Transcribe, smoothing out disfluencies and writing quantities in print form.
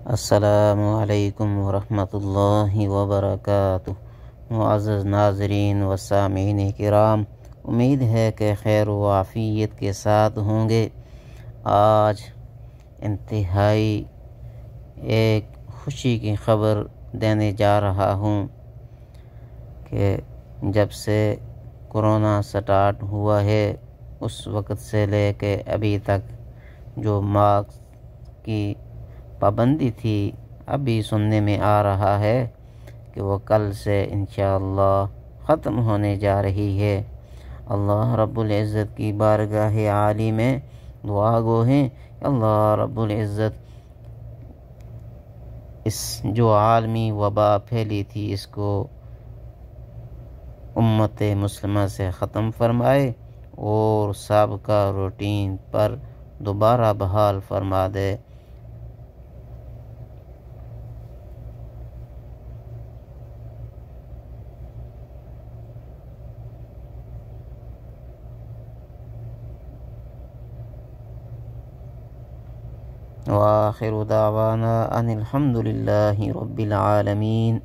السلام علیکم ورحمۃ اللہ وبرکاتہ۔ معزز ناظرین و سامعین کرام، امید ہے کہ خیر و عافیت کے ساتھ ہوں گے۔ آج انتہائی ایک خوشی کی خبر دینے جا رہا ہوں کہ جب سے کرونا سٹارٹ ہوا ہے اس وقت سے لے کے ابھی تک جو ماسک کی پابندی تھی، ابھی سننے میں آ رہا ہے کہ وہ کل سے انشاءاللہ ختم ہونے جا رہی ہے۔ اللہ رب العزت کی بارگاہ عالی میں دعا گو ہیں کہ اللہ رب العزت اس جو عالمی وبا پھیلی تھی اس کو امت مسلمہ سے ختم فرمائے اور سابقہ روٹین پر دوبارہ بحال فرما دے۔ وآخر دعوانا ان الحمد للہ رب العالمین۔